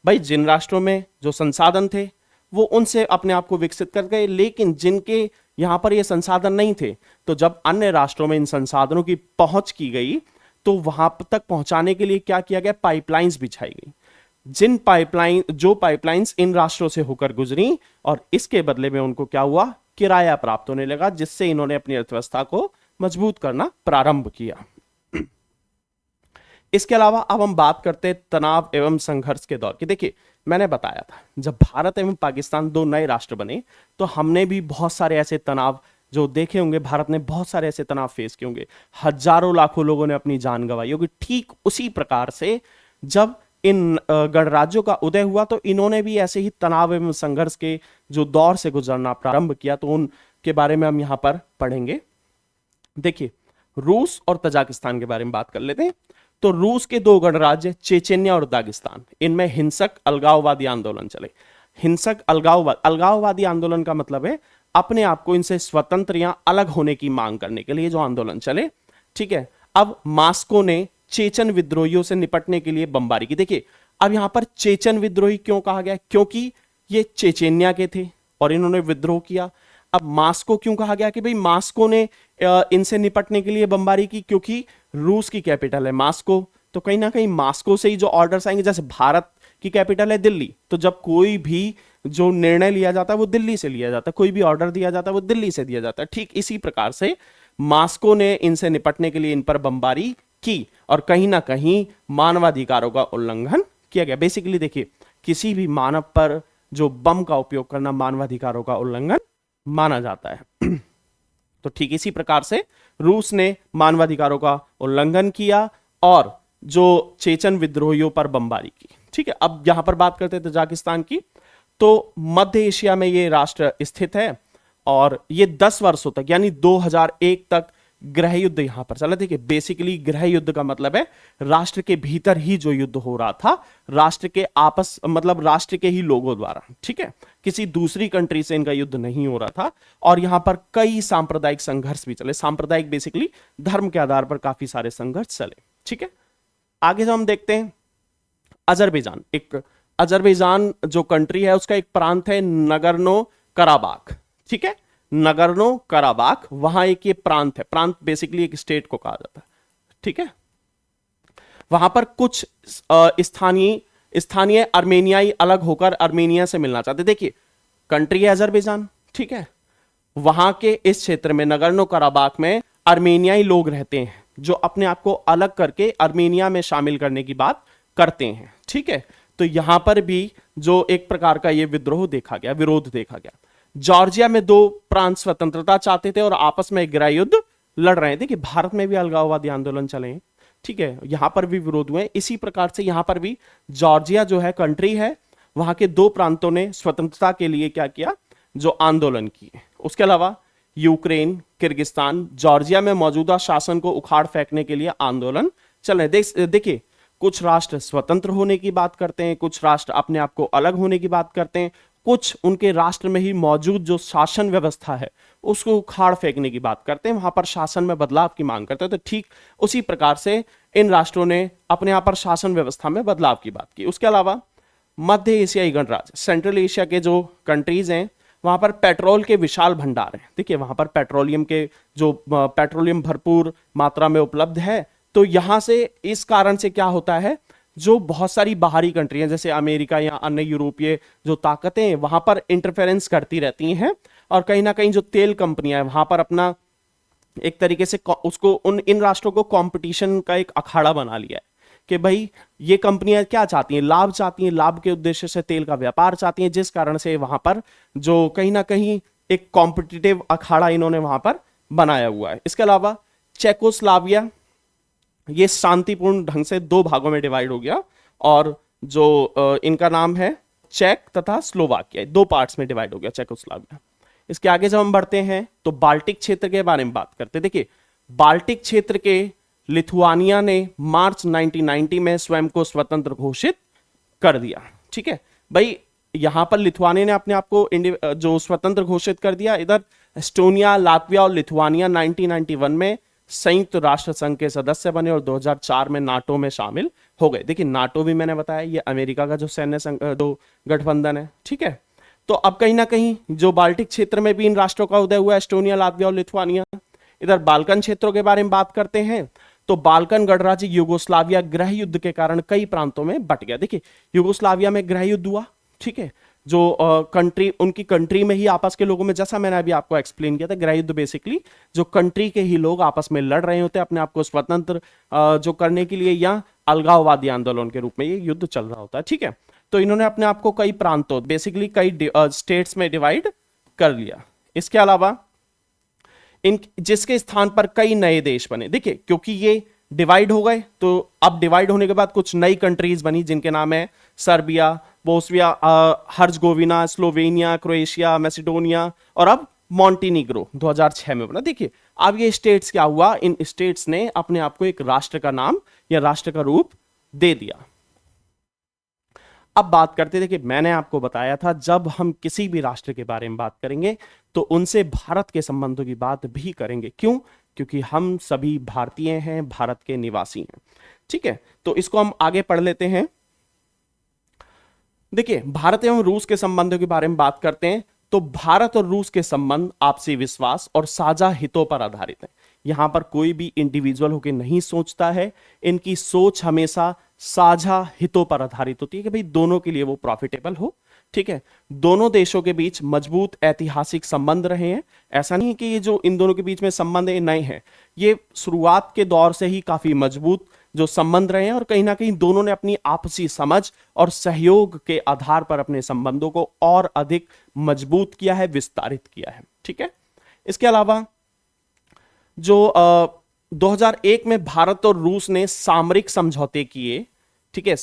भाई जिन राष्ट्रों में जो संसाधन थे वो उनसे अपने आप को विकसित कर गए, लेकिन जिनके यहां पर ये संसाधन नहीं थे, तो जब अन्य राष्ट्रों में इन संसाधनों की पहुंच की गई तो वहां तक पहुंचाने के लिए क्या किया गया, पाइपलाइंस बिछाई गई। जो पाइपलाइंस इन राष्ट्रों से होकर गुजरी और इसके बदले में उनको क्या हुआ, किराया प्राप्त होने लगा, जिससे इन्होंने अपनी अर्थव्यवस्था को मजबूत करना प्रारंभ किया। इसके अलावा अब हम बात करते हैं तनाव एवं संघर्ष के दौर की। देखिए मैंने बताया था जब भारत एवं पाकिस्तान दो नए राष्ट्र बने तो हमने भी बहुत सारे ऐसे तनाव जो देखे होंगे, भारत ने बहुत सारे ऐसे तनाव फेस किए होंगे, हजारों लाखों लोगों ने अपनी जान गंवाई होगी। ठीक उसी प्रकार से जब इन गणराज्यों का उदय हुआ तो इन्होंने भी ऐसे ही तनाव एवं संघर्ष के जो दौर से गुजरना प्रारंभ किया, तो उनके बारे में हम यहां पर पढ़ेंगे। देखिए रूस और तजाकिस्तान के बारे में बात कर लेते हैं। तो रूस के दो गणराज्य चेचेन्या और दागिस्तान, इनमें हिंसक अलगाववादी आंदोलन चले। हिंसक अलगाववादी आंदोलन का मतलब है अपने आप को इनसे स्वतंत्र या अलग होने की मांग करने के लिए जो आंदोलन चले। ठीक है, अब मास्को ने चेचन विद्रोहियों से निपटने के लिए बमबारी की। देखिए अब यहां पर चेचन विद्रोही क्यों कहा गया, क्योंकि ये चेचेन्या के थे और इन्होंने विद्रोह किया। अब मास्को क्यों कहा गया कि भाई मास्को ने इनसे निपटने के लिए बमबारी की, क्योंकि रूस की कैपिटल है मास्को, तो कहीं ना कहीं मास्को से ही जो ऑर्डर्स आएंगे, जैसे भारत की कैपिटल है दिल्ली, तो जब कोई भी जो निर्णय लिया जाता है वो दिल्ली से लिया जाता है, कोई भी ऑर्डर दिया जाता है वो दिल्ली से दिया जाता है। ठीक इसी प्रकार से मास्को ने इनसे निपटने के लिए इन पर बमबारी की और कहीं ना कहीं मानवाधिकारों का उल्लंघन किया गया। बेसिकली देखिए, किसी भी मानव पर जो बम का उपयोग करना मानवाधिकारों का उल्लंघन माना जाता है। तो ठीक इसी प्रकार से रूस ने मानवाधिकारों का उल्लंघन किया और जो चेचन विद्रोहियों पर बमबारी की। ठीक है, अब यहां पर बात करते हैं तजाकिस्तान की। तो मध्य एशिया में ये राष्ट्र स्थित है और ये 10 वर्षों तक यानी 2001 तक गृह युद्ध यहां पर चला। देखिए, बेसिकली गृह युद्ध का मतलब है राष्ट्र के भीतर ही जो युद्ध हो रहा था, राष्ट्र के आपस मतलब राष्ट्र के ही लोगों द्वारा। ठीक है, किसी दूसरी कंट्री से इनका युद्ध नहीं हो रहा था और यहां पर कई सांप्रदायिक संघर्ष भी चले। सांप्रदायिक बेसिकली धर्म के आधार पर काफी सारे संघर्ष चले। ठीक है, आगे जो हम देखते हैं अजरबैजान। एक अजरबैजान जो कंट्री है उसका एक प्रांत है नगर्नो कराबाख। ठीक है, नगर्नो कराबाख, वहां एक ये प्रांत है। प्रांत बेसिकली एक स्टेट को कहा जाता है। ठीक है, वहां पर कुछ स्थानीय अर्मेनियाई अलग होकर अर्मेनिया से मिलना चाहते। देखिए, कंट्री है अजरबैजान। ठीक है, वहां के इस क्षेत्र में नगर्नो कराबाख में अर्मेनियाई लोग रहते हैं जो अपने आप को अलग करके अर्मेनिया में शामिल करने की बात करते हैं। ठीक है, तो यहां पर भी जो एक प्रकार का ये विद्रोह देखा गया, विरोध देखा गया। जॉर्जिया में दो प्रांत स्वतंत्रता चाहते थे और आपस में गृह युद्ध लड़ रहे थे कि भारत में भी अलगाववादी आंदोलन चले हैं। ठीक है, यहां पर भी विरोध हुए। इसी प्रकार से यहां पर भी जॉर्जिया जो है कंट्री है, वहां के दो प्रांतों ने स्वतंत्रता के लिए क्या किया, जो आंदोलन किए। उसके अलावा यूक्रेन, किर्गिस्तान, जॉर्जिया में मौजूदा शासन को उखाड़ फेंकने के लिए आंदोलन चल रहे। देखिए, कुछ राष्ट्र स्वतंत्र होने की बात करते हैं, कुछ राष्ट्र अपने आप को अलग होने की बात करते हैं, कुछ उनके राष्ट्र में ही मौजूद जो शासन व्यवस्था है उसको उखाड़ फेंकने की बात करते हैं, वहां पर शासन में बदलाव की मांग करते हैं। तो ठीक उसी प्रकार से इन राष्ट्रों ने अपने यहां पर शासन व्यवस्था में बदलाव की बात की। उसके अलावा मध्य एशियाई गणराज्य, सेंट्रल एशिया के जो कंट्रीज हैं, वहां पर पेट्रोल के विशाल भंडार हैं। देखिए, वहां पर पेट्रोलियम भरपूर मात्रा में उपलब्ध है। तो यहां से इस कारण से क्या होता है, जो बहुत सारी बाहरी कंट्रियां जैसे अमेरिका या अन्य यूरोपीय जो ताकतें वहां पर इंटरफेरेंस करती रहती हैं और कहीं ना कहीं जो तेल कंपनियां हैं वहां पर अपना एक तरीके से उसको इन राष्ट्रों को कंपटीशन का एक अखाड़ा बना लिया है कि भाई ये कंपनियां क्या चाहती हैं, लाभ चाहती हैं, लाभ के उद्देश्य से तेल का व्यापार चाहती हैं, जिस कारण से वहां पर जो कहीं ना कहीं एक कॉम्पिटिटिव अखाड़ा इन्होंने वहां पर बनाया हुआ है। इसके अलावा चेकोस्लाविया, ये शांतिपूर्ण ढंग से दो भागों में डिवाइड हो गया और जो इनका नाम है चेक तथा स्लोवाकिया, दो पार्ट्स में डिवाइड हो गया चेकोस्लाविया। इसके आगे जब हम बढ़ते हैं तो बाल्टिक क्षेत्र के बारे में बात करते हैं। देखिए, बाल्टिक क्षेत्र के लिथुआनिया ने मार्च 1990 में स्वयं को स्वतंत्र घोषित कर दिया। ठीक है भाई, यहां पर लिथुआनिया ने अपने आप को जो स्वतंत्र घोषित कर दिया। इधर एस्टोनिया, लातविया और लिथुआनिया 1991 में संयुक्त राष्ट्र संघ के सदस्य बने और 2004 में नाटो में शामिल हो गए। देखिए, नाटो भी मैंने बताया ये अमेरिका का जो सैन्य जो गठबंधन है। ठीक है, तो अब कहीं ना कहीं जो बाल्टिक क्षेत्र में भी इन राष्ट्रों का उदय हुआ, एस्टोनिया, लातविया और लिथुआनिया। इधर बाल्कन क्षेत्रों के बारे में बात करते हैं तो बाल्कन गणराज्य यूगोस्लाविया गृह युद्ध के कारण कई प्रांतों में बट गया। देखिए, यूगोस्लाविया में गृह युद्ध हुआ। ठीक है, जो कंट्री उनकी कंट्री में ही आपस के लोगों में, जैसा मैंने अभी आपको एक्सप्लेन किया था, गृह युद्ध बेसिकली जो कंट्री के ही लोग आपस में लड़ रहे होते हैं अपने आप को स्वतंत्र जो करने के लिए या अलगाववादी आंदोलन के रूप में ये युद्ध चल रहा होता है। ठीक है, तो इन्होंने अपने आप को कई प्रांतों बेसिकली कई स्टेट्स में डिवाइड कर लिया। इसके अलावा जिसके स्थान पर कई नए देश बने। देखिए, क्योंकि ये डिवाइड हो गए तो अब डिवाइड होने के बाद कुछ नई कंट्रीज बनी जिनके नाम है Serbia, Bosnia Herzegovina, Slovenia, Croatia, Macedonia और अब मॉन्टीनीग्रो 2006 में बना। देखिए, अब ये स्टेट्स क्या हुआ, इन स्टेट्स ने अपने आप को एक राष्ट्र का नाम या राष्ट्र का रूप दे दिया। अब बात करते थे कि मैंने आपको बताया था जब हम किसी भी राष्ट्र के बारे में बात करेंगे तो उनसे भारत के संबंधों की बात भी करेंगे। क्यों? क्योंकि हम सभी भारतीय हैं, भारत के निवासी हैं। ठीक है, तो इसको हम आगे पढ़ लेते हैं। देखिए, भारत एवं रूस के संबंधों के बारे में बात करते हैं तो भारत और रूस के संबंध आपसी विश्वास और साझा हितों पर आधारित है। यहां पर कोई भी इंडिविजुअल होकर नहीं सोचता है, इनकी सोच हमेशा साझा हितों पर आधारित होती है कि भाई दोनों के लिए वो प्रॉफिटेबल हो। ठीक है, दोनों देशों के बीच मजबूत ऐतिहासिक संबंध रहे हैं। ऐसा नहीं है कि ये जो इन दोनों के बीच में संबंध है नए हैं, ये शुरुआत के दौर से ही काफी मजबूत जो संबंध रहे हैं और कहीं ना कहीं दोनों ने अपनी आपसी समझ और सहयोग के आधार पर अपने संबंधों को और अधिक मजबूत किया है, विस्तारित किया है। ठीक है, इसके अलावा जो 2001 में भारत और रूस ने सामरिक समझौते किए, ठीक है,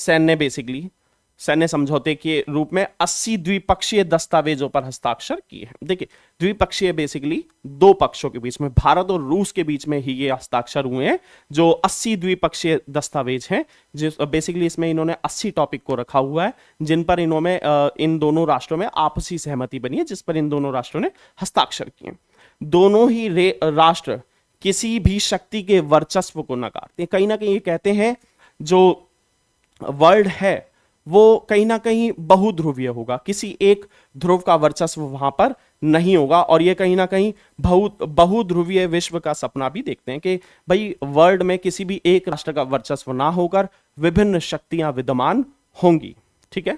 सैन्य समझौते के रूप में 80 द्विपक्षीय दस्तावेजों पर हस्ताक्षर किए हैं। देखिए, द्विपक्षीय बेसिकली दो पक्षों के बीच में, भारत और रूस के बीच में ही ये हस्ताक्षर हुए हैं, जो 80 द्विपक्षीय दस्तावेज हैं, जिस बेसिकली इसमें इन्होंने 80 टॉपिक को रखा हुआ है, जिन पर इन्होंने इन दोनों राष्ट्रों में आपसी सहमति बनी है, जिस पर इन दोनों राष्ट्रों ने हस्ताक्षर किए। दोनों ही राष्ट्र किसी भी शक्ति के वर्चस्व को नकारते हैं। कहीं ना कहीं ये कहते हैं जो वर्ल्ड है वो कहीं ना कहीं बहुध्रुवीय होगा, किसी एक ध्रुव का वर्चस्व वहां पर नहीं होगा, और ये कहीं ना कहीं बहुध्रुवीय विश्व का सपना भी देखते हैं कि भाई वर्ल्ड में किसी भी एक राष्ट्र का वर्चस्व ना होकर विभिन्न शक्तियां विद्यमान होंगी। ठीक है,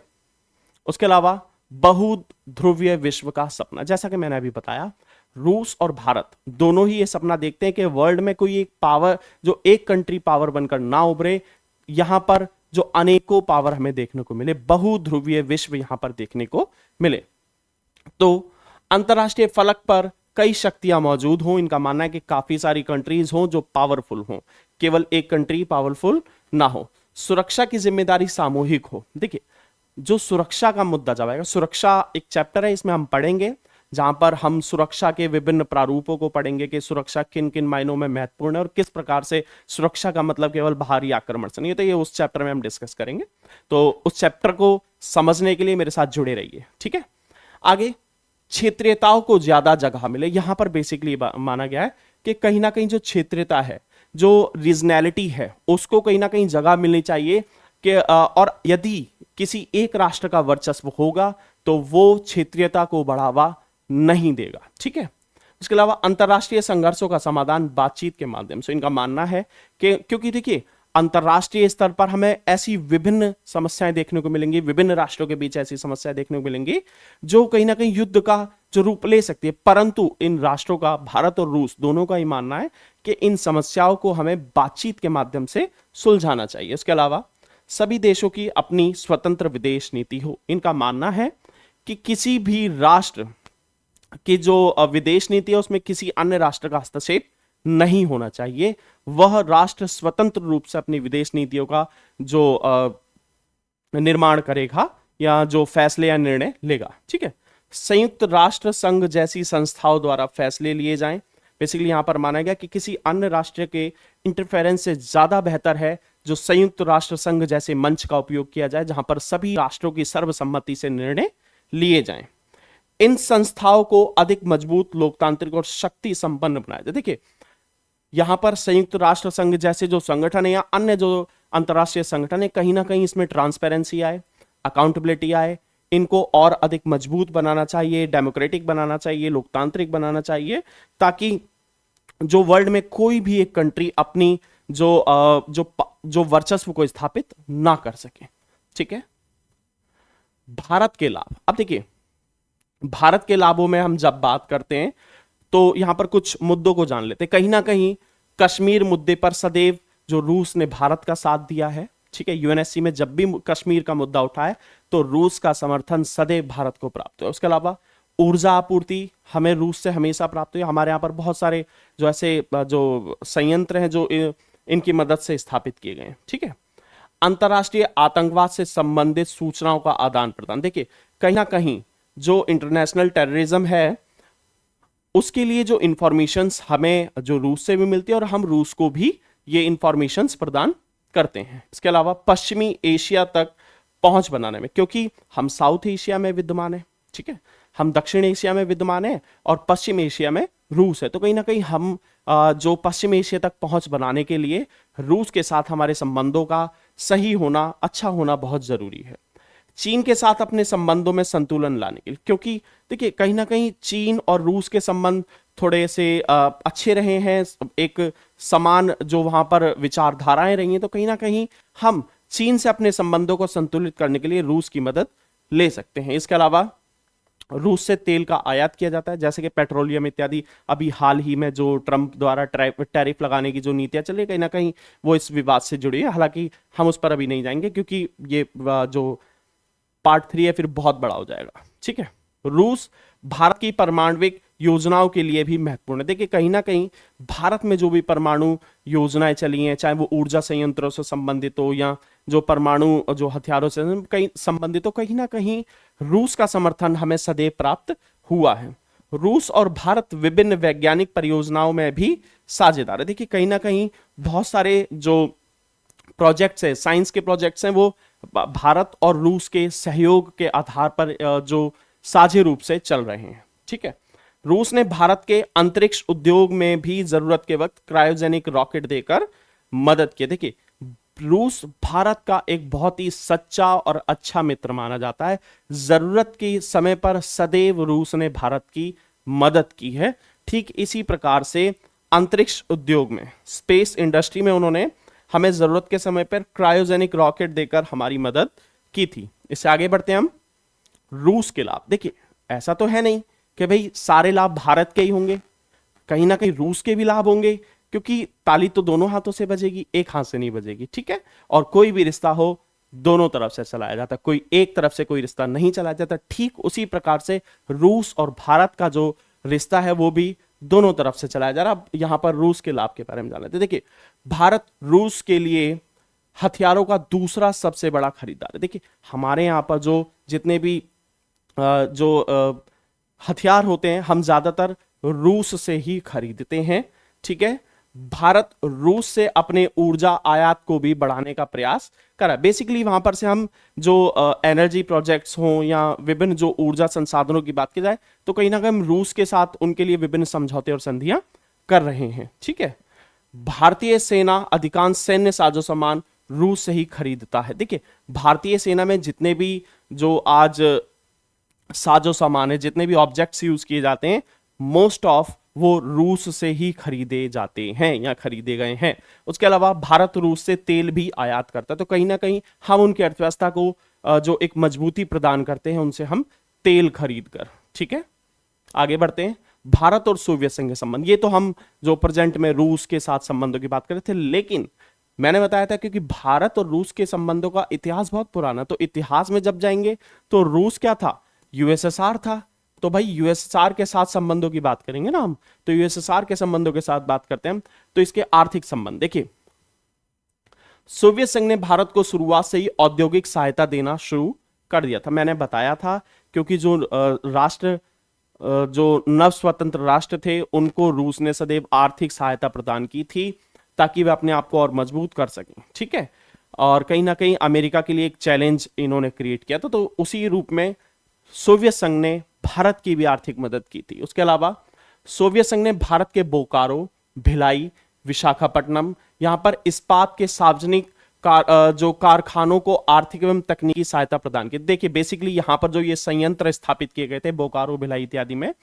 उसके अलावा बहुध्रुवीय विश्व का सपना, जैसा कि मैंने अभी बताया, रूस और भारत दोनों ही ये सपना देखते हैं कि वर्ल्ड में कोई एक पावर, जो एक कंट्री पावर बनकर ना उभरे, यहां पर जो अनेकों पावर हमें देखने को मिले, बहुध्रुवीय विश्व यहां पर देखने को मिले। तो अंतरराष्ट्रीय फलक पर कई शक्तियां मौजूद हों, इनका मानना है कि काफी सारी कंट्रीज हों जो पावरफुल हों, केवल एक कंट्री पावरफुल ना हो। सुरक्षा की जिम्मेदारी सामूहिक हो। देखिए, जो सुरक्षा का मुद्दा जब आएगा, सुरक्षा एक चैप्टर है, इसमें हम पढ़ेंगे जहां पर हम सुरक्षा के विभिन्न प्रारूपों को पढ़ेंगे कि सुरक्षा किन किन मायनों में महत्वपूर्ण है और किस प्रकार से सुरक्षा का मतलब केवल बाहरी आक्रमण से नहीं है। तो ये उस चैप्टर में हम डिस्कस करेंगे, तो उस चैप्टर को समझने के लिए मेरे साथ जुड़े रहिए। ठीक है, आगे क्षेत्रीयताओं को ज्यादा जगह मिले। यहां पर बेसिकली माना गया है कि कहीं ना कहीं जो क्षेत्रीयता है, जो रीजनैलिटी है, उसको कहीं ना कहीं जगह मिलनी चाहिए कि और यदि किसी एक राष्ट्र का वर्चस्व होगा तो वो क्षेत्रीयता को बढ़ावा नहीं देगा। ठीक है, इसके अलावा अंतरराष्ट्रीय संघर्षों का समाधान बातचीत के माध्यम से। इनका मानना है कि क्योंकि देखिए अंतरराष्ट्रीय स्तर पर हमें ऐसी विभिन्न समस्याएं देखने को मिलेंगी, विभिन्न राष्ट्रों के बीच ऐसी समस्याएं देखने को मिलेंगी जो कहीं ना कहीं युद्ध का जो रूप ले सकती है, परंतु इन राष्ट्रों का, भारत और रूस दोनों का ही मानना है कि इन समस्याओं को हमें बातचीत के माध्यम से सुलझाना चाहिए। इसके अलावा सभी देशों की अपनी स्वतंत्र विदेश नीति हो। इनका मानना है कि किसी भी राष्ट्र की जो विदेश नीति है उसमें किसी अन्य राष्ट्र का हस्तक्षेप नहीं होना चाहिए। वह राष्ट्र स्वतंत्र रूप से अपनी विदेश नीतियों का जो निर्माण करेगा या जो फैसले या निर्णय लेगा। ठीक है, संयुक्त राष्ट्र संघ जैसी संस्थाओं द्वारा फैसले लिए जाएं। बेसिकली यहां पर माना गया कि किसी अन्य राष्ट्र के इंटरफेरेंस से ज्यादा बेहतर है जो संयुक्त राष्ट्र संघ जैसे मंच का उपयोग किया जाए, जहां पर सभी राष्ट्रों की सर्वसम्मति से निर्णय लिए जाएं। इन संस्थाओं को अधिक मजबूत, लोकतांत्रिक और शक्ति संपन्न बनाया जाए। देखिए, यहां पर संयुक्त राष्ट्र संघ जैसे जो संगठन है या अन्य जो अंतरराष्ट्रीय संगठन है, कहीं ना कहीं इसमें ट्रांसपेरेंसी आए, अकाउंटेबिलिटी आए, इनको और अधिक मजबूत बनाना चाहिए, डेमोक्रेटिक बनाना चाहिए, लोकतांत्रिक बनाना चाहिए, ताकि जो वर्ल्ड में कोई भी एक कंट्री अपनी जो वर्चस्व को स्थापित ना कर सके। ठीक है, भारत के लाभ। अब देखिए, भारत के लाभों में हम जब बात करते हैं तो यहां पर कुछ मुद्दों को जान लेते हैं। कहीं ना कहीं कश्मीर मुद्दे पर सदैव जो रूस ने भारत का साथ दिया है। ठीक है, यूएनएससी में जब भी कश्मीर का मुद्दा उठा है तो रूस का समर्थन सदैव भारत को प्राप्त हुआ। उसके अलावा ऊर्जा आपूर्ति हमें रूस से हमेशा प्राप्त हुई। हमारे यहाँ पर बहुत सारे जो ऐसे जो संयंत्र हैं जो इनकी मदद से स्थापित किए गए हैं। ठीक है, अंतरराष्ट्रीय आतंकवाद से संबंधित सूचनाओं का आदान प्रदान। देखिए, कहीं ना कहीं जो इंटरनेशनल टेररिज्म है उसके लिए जो इंफॉर्मेशंस हमें जो रूस से भी मिलती है और हम रूस को भी ये इंफॉर्मेशंस प्रदान करते हैं। इसके अलावा पश्चिमी एशिया तक पहुंच बनाने में, क्योंकि हम साउथ एशिया में विद्यमान है, ठीक है, हम दक्षिण एशिया में विद्यमान है और पश्चिम एशिया में रूस है, तो कहीं ना कहीं हम जो पश्चिम एशिया तक पहुंच बनाने के लिए रूस के साथ हमारे संबंधों का सही होना, अच्छा होना बहुत जरूरी है। चीन के साथ अपने संबंधों में संतुलन लाने के लिए, क्योंकि देखिए कहीं ना कहीं चीन और रूस के संबंध थोड़े से अच्छे रहे हैं, एक समान जो वहां पर विचारधाराएं रही हैं, तो कहीं ना कहीं हम चीन से अपने संबंधों को संतुलित करने के लिए रूस की मदद ले सकते हैं। इसके अलावा रूस से तेल का आयात किया जाता है, जैसे कि पेट्रोलियम इत्यादि। अभी हाल ही में जो ट्रंप द्वारा टैरिफ लगाने की जो नीतियां चल रही है, कहीं ना कहीं वो इस विवाद से जुड़ी है। हालांकि हम उस पर अभी नहीं जाएंगे क्योंकि ये जो पार्ट 3 है फिर बहुत बड़ा हो जाएगा। ठीक है, रूस भारत की परमाणविक योजनाओं के लिए भी महत्वपूर्ण है। देखिए कहीं ना कहीं भारत में जो भी परमाणु योजनाएं चली हैं, चाहे वो ऊर्जा संयंत्रों से संबंधित हो या जो परमाणु जो हथियारों से कहीं संबंधित हो, कहीं ना कहीं रूस का समर्थन हमें सदैव प्राप्त हुआ है। रूस और भारत विभिन्न वैज्ञानिक परियोजनाओं में भी साझेदार है। देखिए कहीं ना कहीं बहुत सारे जो प्रोजेक्ट्स है, साइंस के प्रोजेक्ट्स हैं, वो भारत और रूस के सहयोग के आधार पर जो साझे रूप से चल रहे हैं। ठीक है, रूस ने भारत के अंतरिक्ष उद्योग में भी जरूरत के वक्त क्रायोजेनिक रॉकेट देकर मदद की। देखिए रूस भारत का एक बहुत ही सच्चा और अच्छा मित्र माना जाता है। जरूरत के समय पर सदैव रूस ने भारत की मदद की है। ठीक इसी प्रकार से अंतरिक्ष उद्योग में, स्पेस इंडस्ट्री में उन्होंने हमें जरूरत के समय पर क्रायोजेनिक रॉकेट देकर हमारी मदद की थी। इससे आगे बढ़ते हैं हम रूस के लाभ। देखिए ऐसा तो है नहीं कि भाई सारे लाभ भारत के ही होंगे, कहीं ना कहीं रूस के भी लाभ होंगे, क्योंकि ताली तो दोनों हाथों से बजेगी, एक हाथ से नहीं बजेगी। ठीक है, और कोई भी रिश्ता हो दोनों तरफ से चलाया जाता, कोई एक तरफ से कोई रिश्ता नहीं चलाया जाता। ठीक उसी प्रकार से रूस और भारत का जो रिश्ता है वो भी दोनों तरफ से चलाया जा रहा। अब यहां पर रूस के लाभ के बारे में जान लेते हैं। देखिए भारत रूस के लिए हथियारों का दूसरा सबसे बड़ा खरीदार है। देखिए हमारे यहां पर जो जितने भी हथियार होते हैं हम ज्यादातर रूस से ही खरीदते हैं। ठीक है, भारत रूस से अपने ऊर्जा आयात को भी बढ़ाने का प्रयास करा। बेसिकली वहां पर से हम जो एनर्जी प्रोजेक्ट्स हों या विभिन्न जो ऊर्जा संसाधनों की बात की जाए तो कहीं ना कहीं हम रूस के साथ उनके लिए विभिन्न समझौते और संधियां कर रहे हैं। ठीक है, भारतीय सेना अधिकांश सैन्य साजो सामान रूस से ही खरीदता है। देखिए भारतीय सेना में जितने भी जो आज साजो सामान है, जितने भी ऑब्जेक्ट्स यूज किए जाते हैं, मोस्ट ऑफ वो रूस से ही खरीदे जाते हैं या खरीदे गए हैं। उसके अलावा भारत रूस से तेल भी आयात करता है, तो कहीं ना कहीं हम उनकी अर्थव्यवस्था को जो एक मजबूती प्रदान करते हैं उनसे हम तेल खरीद कर। ठीक है, आगे बढ़ते हैं। भारत और सोवियत संघ के संबंध, ये तो हम जो प्रेजेंट में रूस के साथ संबंधों की बात कर रहे थे, लेकिन मैंने बताया था क्योंकि भारत और रूस के संबंधों का इतिहास बहुत पुराना, तो इतिहास में जब जाएंगे तो रूस क्या था, यूएसएसआर था। तो भाई यूएसएसआर के साथ संबंधों की बात करेंगे ना हम, तो यूएसएसआर के संबंधों के साथ बात करते हैं हम। तो इसके आर्थिक संबंध देखिए, सोवियत संघ ने भारत को शुरुआत से ही औद्योगिक सहायता देना शुरू कर दिया था। मैंने बताया था क्योंकि जो राष्ट्र जो नव स्वतंत्र राष्ट्र थे उनको रूस ने सदैव आर्थिक सहायता प्रदान की थी ताकि वे अपने आप को और मजबूत कर सकें। ठीक है, और कहीं ना कहीं अमेरिका के लिए एक चैलेंज इन्होंने क्रिएट किया था, तो उसी रूप में सोवियत संघ ने भारत की भी आर्थिक मदद की थी। उसके अलावा सोवियत संघ ने भारत के बोकारो, भिलाई, विशाखापट्टनम यहां पर इस्पात के सार्वजनिक जो कारखानों को आर्थिक एवं तकनीकी सहायता प्रदान की। देखिए बेसिकली यहां पर जो ये संयंत्र स्थापित किए गए थे बोकारो, भिलाई इत्यादि में,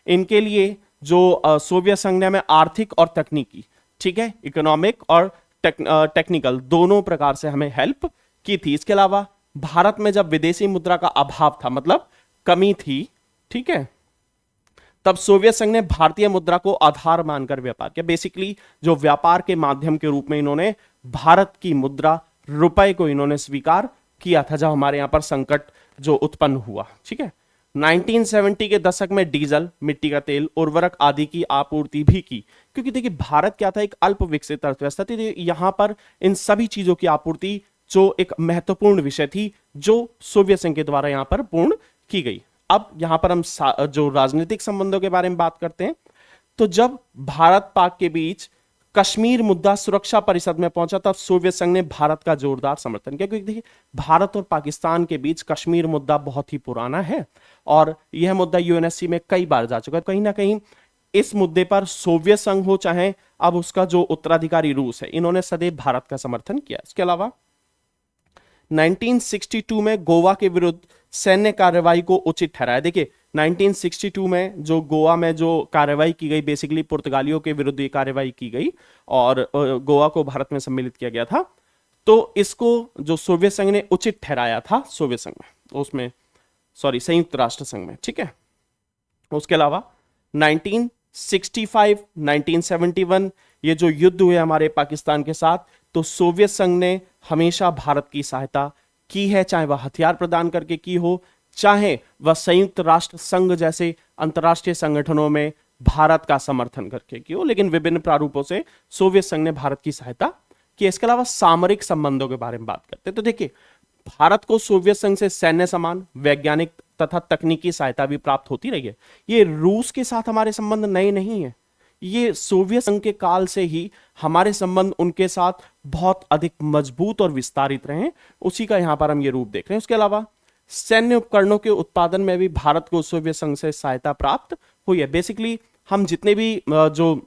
इनके लिए जो सोवियत संघ ने हमें आर्थिक और तकनीकी, ठीक है, इकोनॉमिक और टेक्निकल दोनों प्रकार से हमें हेल्प की थी। इसके अलावा भारत में जब विदेशी मुद्रा का अभाव था, मतलब कमी थी, ठीक है, तब सोवियत संघ ने भारतीय मुद्रा को आधार मानकर व्यापार किया। बेसिकली जो व्यापार के माध्यम के रूप में इन्होंने भारत की मुद्रा रुपए को इन्होंने स्वीकार किया था जब हमारे यहां पर संकट जो उत्पन्न हुआ। ठीक है, 1970 के दशक में डीजल, मिट्टी का तेल, उर्वरक आदि की आपूर्ति भी की, क्योंकि देखिए भारत क्या था, एक अल्प विकसित अर्थव्यवस्था थी। यहां पर इन सभी चीजों की आपूर्ति जो एक महत्वपूर्ण विषय थी जो सोवियत संघ के द्वारा यहां पर पूर्ण की गई। अब यहां पर हम जो राजनीतिक संबंधों के बारे में बात करते हैं, तो जब भारत पाक के बीच कश्मीर मुद्दा सुरक्षा परिषद में पहुंचा तब सोवियत संघ ने भारत का जोरदार समर्थन किया, क्योंकि देखिए भारत और पाकिस्तान के बीच कश्मीर मुद्दा बहुत ही पुराना है और यह मुद्दा यूएनएससी में कई बार जा चुका है। कहीं ना कहीं इस मुद्दे पर सोवियत संघ हो चाहे अब उसका जो उत्तराधिकारी रूस है, इन्होंने सदैव भारत का समर्थन किया। इसके अलावा 1962 में गोवा के विरुद्ध सैन्य कार्रवाई को उचित ठहराया। देखिए 1962 में जो गोवा में जो कार्रवाई की गई, बेसिकली पुर्तगालियों के विरुद्ध ये कार्रवाई की गई और गोवा को भारत में सम्मिलित किया गया था, तो इसको जो सोवियत संघ ने उचित ठहराया था, सोवियत संघ में उसमें सॉरी संयुक्त राष्ट्र संघ में, ठीक है। उसके अलावा 1965, 1971 ये जो युद्ध हुए हमारे पाकिस्तान के साथ, तो सोवियत संघ ने हमेशा भारत की सहायता की है, चाहे वह हथियार प्रदान करके की हो, चाहे वह संयुक्त राष्ट्र संघ जैसे अंतर्राष्ट्रीय संगठनों में भारत का समर्थन करके की हो, लेकिन विभिन्न प्रारूपों से सोवियत संघ ने भारत की सहायता की। इसके अलावा सामरिक संबंधों के बारे में बात करते हैं तो देखिए, भारत को सोवियत संघ से सैन्य सामान, वैज्ञानिक तथा तकनीकी सहायता भी प्राप्त होती रही है। ये रूस के साथ हमारे संबंध नए नहीं है, ये सोवियत संघ के काल से ही हमारे संबंध उनके साथ बहुत अधिक मजबूत और विस्तारित रहे हैं, उसी का यहां पर हम ये रूप देख रहे हैं। उसके अलावा सैन्य उपकरणों के उत्पादन में भी भारत को सोवियत संघ से सहायता प्राप्त हुई है। बेसिकली हम जितने भी जो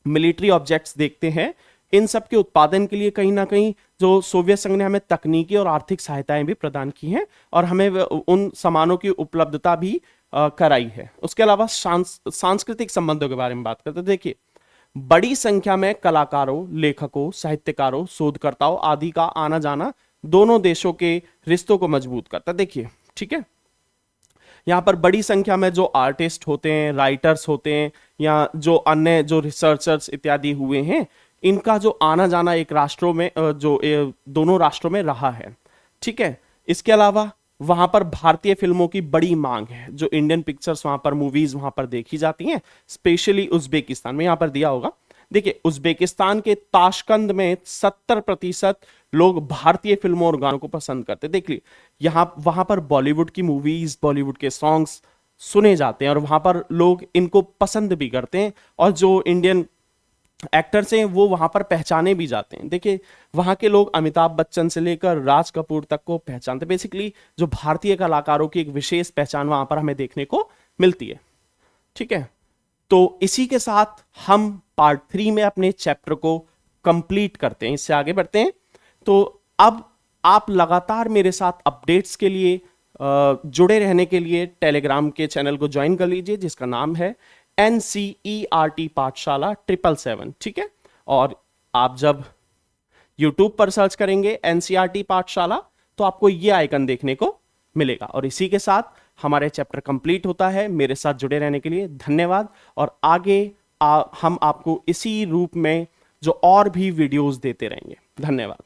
मिलिट्री ऑब्जेक्ट्स देखते हैं, इन सब के उत्पादन के लिए कहीं ना कहीं जो सोवियत संघ ने हमें तकनीकी और आर्थिक सहायताएं भी प्रदान की हैं और हमें उन सामानों की उपलब्धता भी कराई है। उसके अलावा सांस्कृतिक संबंधों के बारे में बात करते हैं। देखिए, बड़ी संख्या में कलाकारों, लेखकों, साहित्यकारों, शोधकर्ताओं आदि का आना जाना दोनों देशों के रिश्तों को मजबूत करता है। देखिए, ठीक है, यहाँ पर बड़ी संख्या में जो आर्टिस्ट होते हैं, राइटर्स होते हैं, या जो अन्य जो रिसर्चर्स इत्यादि हुए हैं, इनका जो आना जाना एक राष्ट्रों में दोनों राष्ट्रों में रहा है, ठीक है। इसके अलावा वहां पर भारतीय फिल्मों की बड़ी मांग है, जो इंडियन पिक्चर्स वहां पर, मूवीज वहां पर देखी जाती हैं, स्पेशली उज्बेकिस्तान में। यहां पर दिया होगा, देखिए, उज्बेकिस्तान के ताशकंद में 70% लोग भारतीय फिल्मों और गानों को पसंद करते। देखिए, वहां पर बॉलीवुड की मूवीज, बॉलीवुड के सॉन्ग्स सुने जाते हैं और वहां पर लोग इनको पसंद भी करते हैं, और जो इंडियन एक्टर्स हैं वो वहां पर पहचाने भी जाते हैं। देखिए, वहां के लोग अमिताभ बच्चन से लेकर राज कपूर तक को पहचानते। बेसिकली जो भारतीय कलाकारों की एक विशेष पहचान वहां पर हमें देखने को मिलती है, ठीक है। तो इसी के साथ हम पार्ट 3 में अपने चैप्टर को कंप्लीट करते हैं, इससे आगे बढ़ते हैं। तो अब आप लगातार मेरे साथ अपडेट्स के लिए जुड़े रहने के लिए टेलीग्राम के चैनल को ज्वाइन कर लीजिए, जिसका नाम है NCERT पाठशाला 777, ठीक है। और आप जब YouTube पर सर्च करेंगे NCERT पाठशाला, तो आपको ये आइकन देखने को मिलेगा। और इसी के साथ हमारे चैप्टर कंप्लीट होता है। मेरे साथ जुड़े रहने के लिए धन्यवाद, और आगे हम आपको इसी रूप में जो और भी वीडियोस देते रहेंगे। धन्यवाद।